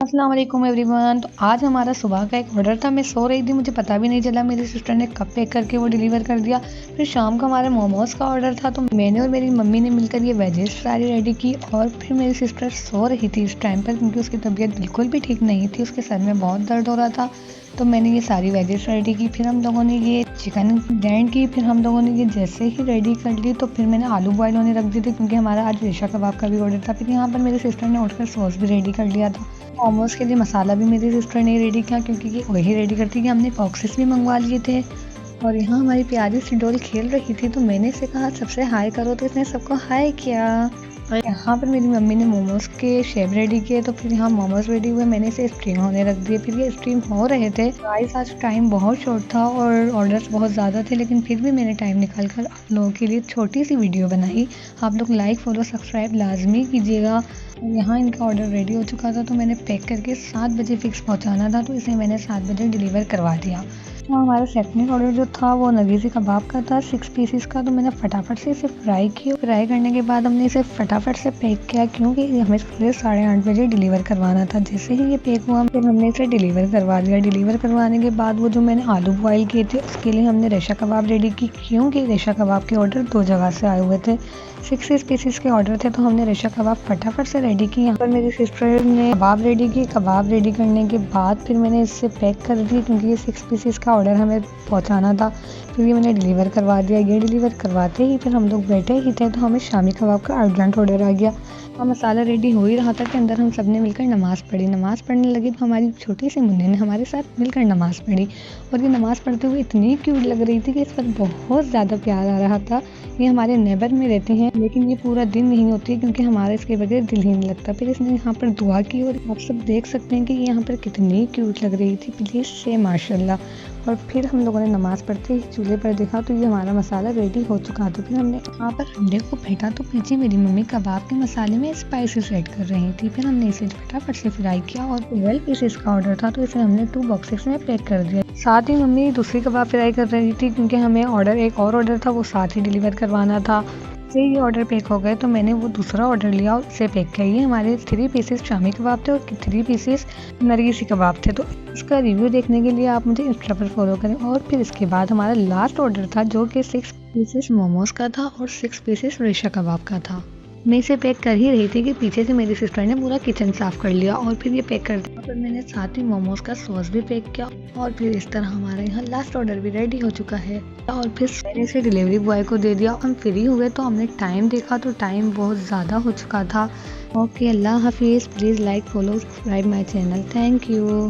अस्सलाम वालेकुम एवरीवन। तो आज हमारा सुबह का एक ऑर्डर था। मैं सो रही थी, मुझे पता भी नहीं चला, मेरी सिस्टर ने कब पैक करके वो डिलीवर कर दिया। फिर शाम को हमारा मोमोज़ का ऑर्डर था, तो मैंने और मेरी मम्मी ने मिलकर ये वेजेस सारी रेडी की। और फिर मेरी सिस्टर सो रही थी इस टाइम पर, क्योंकि उसकी तबीयत बिल्कुल भी ठीक नहीं थी, उसके सर में बहुत दर्द हो रहा था। तो मैंने ये सारी वेजेस रेडी की। फिर हम लोगों ने ये चिकन ग्राइंड की। फिर हम लोगों ने ये जैसे ही रेडी कर ली, तो फिर मैंने आलू बॉयल होने रख दिए थे, क्योंकि हमारा आज रेशा कबाब का भी ऑर्डर था। फिर यहाँ पर मेरी सिस्टर ने उठकर सॉस भी रेडी कर लिया था। मोमोज़ के लिए मसाला भी मेरी सिस्टर ने रेडी किया, क्योंकि ये वही रेडी करती कि हमने बॉक्सेस भी मंगवा लिए थे। और यहाँ हमारी प्यारी सी डॉल खेल रही थी, तो मैंने इसे कहा सबसे हाय करो, तो इसने सबको हाय किया। और यहाँ पर मेरी मम्मी ने मोमोज़ के शेप रेडी किए, तो फिर यहाँ मोमोज़ रेडी हुए, मैंने इसे स्टीम होने रख दिए। फिर ये स्टीम हो रहे थे। गाइस आज टाइम बहुत शॉर्ट था और ऑर्डर्स बहुत ज़्यादा थे, लेकिन फिर भी मैंने टाइम निकाल कर आप लोगों के लिए छोटी सी वीडियो बनाई। आप लोग लाइक फॉलो सब्सक्राइब लाजमी कीजिएगा। यहाँ इनका ऑर्डर रेडी हो चुका था, तो मैंने पैक करके 7 बजे फिक्स पहुँचाना था, तो इसे मैंने 7 बजे डिलीवर करवा दिया। तो हमारा सेकंड ऑर्डर जो था वो नगीज़ी कबाब का था, 6 पीसेस का। तो मैंने फटाफट से इसे फ्राई किया। फ्राई करने के बाद हमने इसे फटाफट से पैक किया, क्योंकि हमें सुबह 8:30 बजे डिलीवर करवाना था। जैसे ही ये पैक हुआ, फिर हमने इसे डिलीवर करवा दिया। डिलीवर करवाने के बाद वो जो मैंने आलू बॉयल किए थे, उसके लिए हमने रेशा कबाब रेडी की, क्योंकि रेशा कबाब के ऑर्डर 2 जगह से आए हुए थे। 6 पीसेस के ऑर्डर थे, तो हमने रेशा कबाब फटाफट से रेडी की। यहाँ पर मेरी सिस्टर ने कबाब रेडी की। कबाब रेडी करने के बाद फिर मैंने इसे पैक कर दी, क्योंकि ये 6 पीसेस का ऑर्डर हमें पहुँचाना था। फिर ये मैंने डिलीवर करवा दिया। ये डिलीवर करवाते ही फिर हम लोग बैठे ही थे, तो हमें शामी कबाब का अर्जेंट ऑर्डर आ गया। और मसाला रेडी हो ही रहा था कि अंदर हम सब ने मिलकर नमाज़ पढ़ी। नमाज़ पढ़ने लगी, तो हमारी छोटी सी मुन्नी ने हमारे साथ मिलकर नमाज़ पढ़ी। और ये नमाज़ पढ़ते हुए इतनी क्यूट लग रही थी कि इस पर बहुत ज़्यादा प्यार आ रहा था। ये हमारे नेबर में रहते हैं, लेकिन ये पूरा दिन नहीं होती, क्योंकि हमारा इसके बगैर दिल ही नहीं लगता। फिर इसने यहाँ पर दुआ की, और आप सब देख सकते हैं कि यहाँ पर कितनी क्यूट लग रही थी। प्लीज़ से माशाल्लाह। और फिर हम लोगों ने नमाज़ पढ़ते ही चूल्हे पर देखा, तो ये हमारा मसाला रेडी हो चुका था। फिर हमने यहाँ पर अंडे को फेंटा, तो पीछे मेरी मम्मी कबाब के मसाले में स्पाइसेस ऐड कर रही थी। फिर हमने इसे फटाफट से फ्राई किया। और 12 पीसेस का ऑर्डर था, तो इसे हमने 2 बॉक्सेस में पैक कर दिया। साथ ही मम्मी दूसरी कबाब फ्राई कर रही थी, क्योंकि हमें एक और ऑर्डर था, वो साथ ही डिलीवर करवाना था। से ये ऑर्डर पैक हो गए, तो मैंने वो दूसरा ऑर्डर लिया और इसे पैक किया। ये हमारे 3 पीसेस शामी कबाब थे और 3 पीसेस नरगिसी कबाब थे। तो इसका रिव्यू देखने के लिए आप मुझे इंस्टा पर फॉलो करें। और फिर इसके बाद हमारा लास्ट ऑर्डर था, जो कि 6 पीसेस मोमोज़ का था और 6 पीसेस रेशा कबाब का था। मैं इसे पैक कर ही रही थी कि पीछे से मेरी सिस्टर ने पूरा किचन साफ कर लिया, और फिर ये पैक कर दिया। फिर मैंने साथ ही मोमोज का सॉस भी पैक किया। और फिर इस तरह हमारे यहाँ लास्ट ऑर्डर भी रेडी हो चुका है। और फिर मैंने इसे डिलीवरी बॉय को दे दिया। हम फ्री हुए, तो हमने टाइम देखा, तो टाइम बहुत ज़्यादा हो चुका था। ओके, अल्लाह हाफिज़। Please like follow subscribe my channel. Thank you.